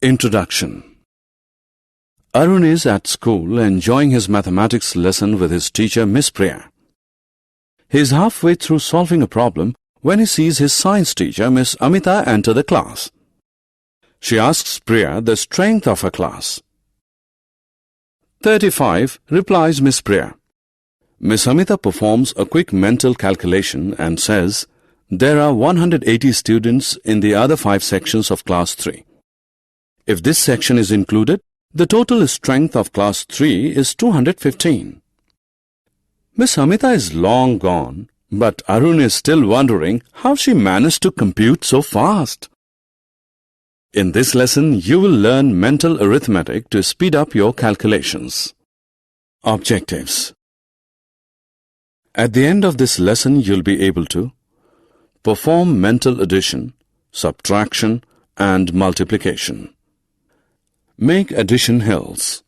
Introduction. Arun is at school enjoying his mathematics lesson with his teacher Miss Priya. He is halfway through solving a problem when he sees his science teacher Miss Amita enter the class. She asks Priya the strength of her class. 35, replies Miss Priya. Miss Amita performs a quick mental calculation and says, there are 180 students in the other 5 sections of class 3. If this section is included, the total strength of class 3 is 215. Miss Amita is long gone, but Arun is still wondering how she managed to compute so fast. In this lesson, you will learn mental arithmetic to speed up your calculations. Objectives. At the end of this lesson, you'll be able to perform mental addition, subtraction, and multiplication. Make addition hills.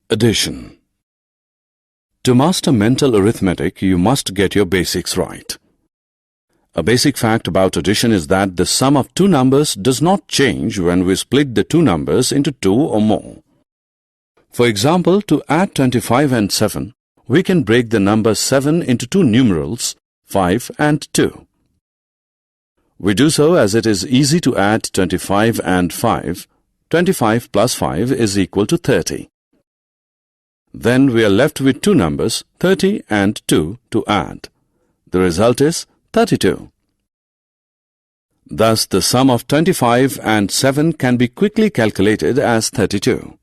Addition. To master mental arithmetic, you must get your basics right. A basic fact about addition is that the sum of two numbers does not change when we split the two numbers into 2 or more. For example, to add 25 and 7, we can break the number 7 into two numerals, 5 and 2. We do so as it is easy to add 25 and 5. 25 plus 5 is equal to 30. Then we are left with two numbers, 30 and 2, to add. The result is 32. Thus, the sum of 25 and 7 can be quickly calculated as 32.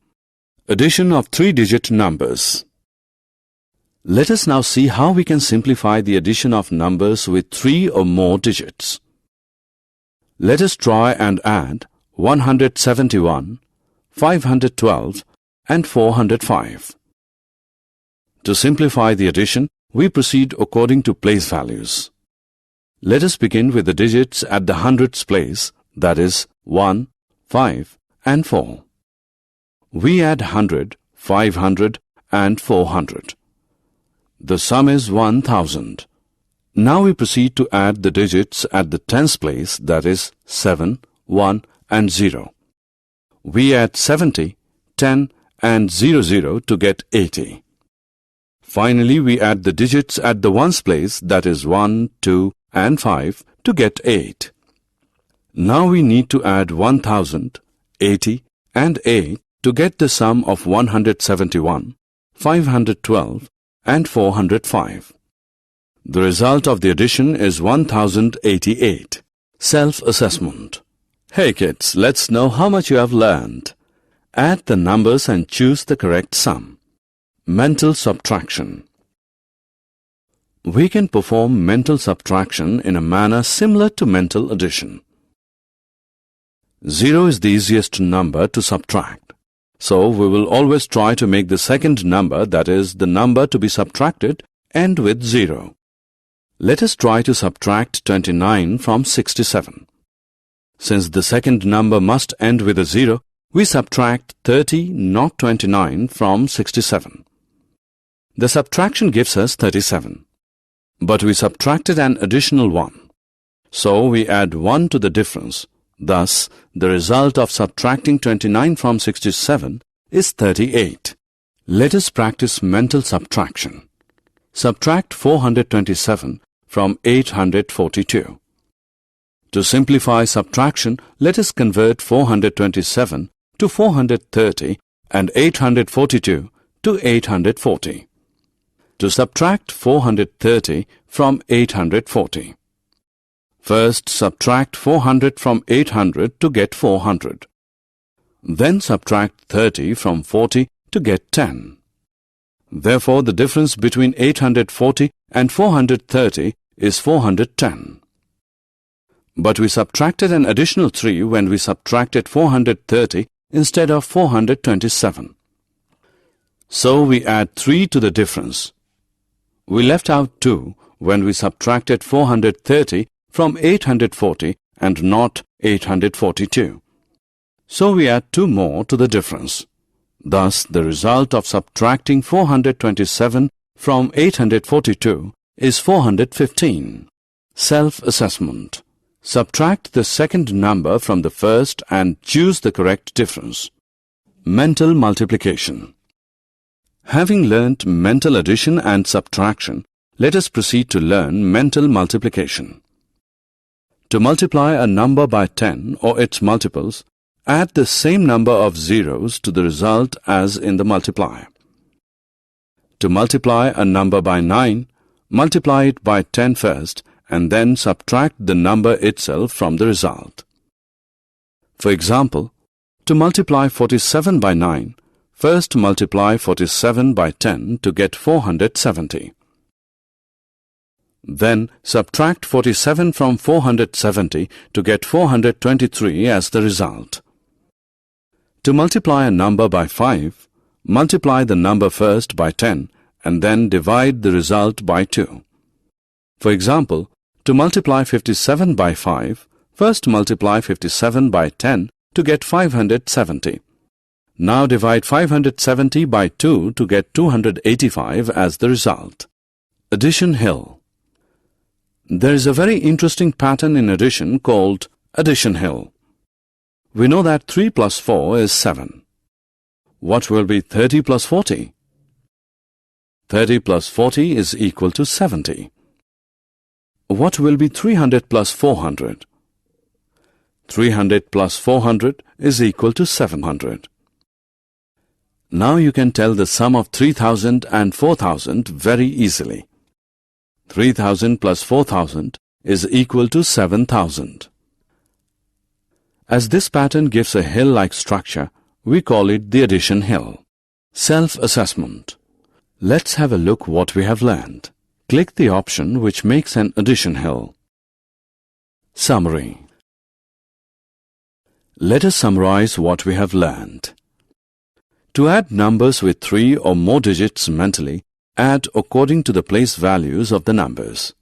Addition of 3-digit numbers. Let us now see how we can simplify the addition of numbers with 3 or more digits. Let us try and add 171, 512 and 405. To simplify the addition, we proceed according to place values. Let us begin with the digits at the hundreds place, that is 1, 5 and 4. We add 100, 500 and 400. The sum is 1000. Now we proceed to add the digits at the tens place, that is 7, 1 and 0. We add 70, 10 and 00 to get 80. Finally, we add the digits at the ones place, that is 1, 2 and 5 to get 8. Now we need to add 1000, 80 and 8 to get the sum of 171, 512 and 405. The result of the addition is 1088. Self-assessment. Hey kids, let's know how much you have learned. Add the numbers and choose the correct sum. Mental subtraction. We can perform mental subtraction in a manner similar to mental addition. 0 is the easiest number to subtract. So we will always try to make the second number, that is, the number to be subtracted, end with 0. Let us try to subtract 29 from 67. Since the second number must end with a 0, we subtract 30, not 29, from 67. The subtraction gives us 37. But we subtracted an additional 1. So we add 1 to the difference. Thus, the result of subtracting 29 from 67 is 38. Let us practice mental subtraction. Subtract 427 from 842. To simplify subtraction, let us convert 427 to 430 and 842 to 840. To subtract 430 from 840. First, subtract 400 from 800 to get 400. Then subtract 30 from 40 to get 10. Therefore, the difference between 840 and 430 is 410. But we subtracted an additional 3 when we subtracted 430 instead of 427. So we add 3 to the difference. We left out 2 when we subtracted 430 from 840 and not 842. So we add 2 more to the difference. Thus, the result of subtracting 427 from 842 is 415. Self-assessment. Subtract the second number from the first and choose the correct difference. Mental multiplication. Having learnt mental addition and subtraction, let us proceed to learn mental multiplication. To multiply a number by 10 or its multiples, add the same number of zeros to the result as in the multiplier. To multiply a number by 9, multiply it by 10 first and then subtract the number itself from the result. For example, to multiply 47 by 9, first multiply 47 by 10 to get 470. Then subtract 47 from 470 to get 423 as the result. To multiply a number by 5, multiply the number first by 10 and then divide the result by 2. For example, to multiply 57 by 5, first multiply 57 by 10 to get 570. Now divide 570 by 2 to get 285 as the result. Addition hill. There is a very interesting pattern in addition called addition hill. We know that 3 plus 4 is 7. What will be 30 plus 40? 30 plus 40 is equal to 70. What will be 300 plus 400? 300 plus 400 is equal to 700. Now you can tell the sum of 3000 and 4000 very easily. 3000 plus 4000 is equal to 7000. As this pattern gives a hill-like structure, we call it the addition hill. Self-assessment. Let's have a look what we have learned. Click the option which makes an addition hill. Summary. Let us summarize what we have learned. To add numbers with 3 or more digits mentally, add according to the place values of the numbers.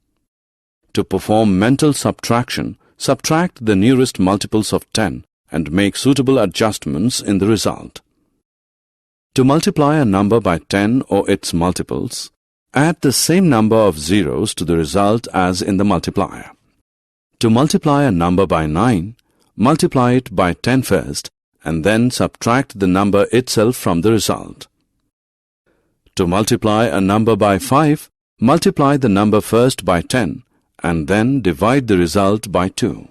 To perform mental subtraction, subtract the nearest multiples of 10 and make suitable adjustments in the result. To multiply a number by 10 or its multiples, add the same number of zeros to the result as in the multiplier. To multiply a number by 9, multiply it by 10 first and then subtract the number itself from the result. To multiply a number by 5, multiply the number first by 10 and then divide the result by 2.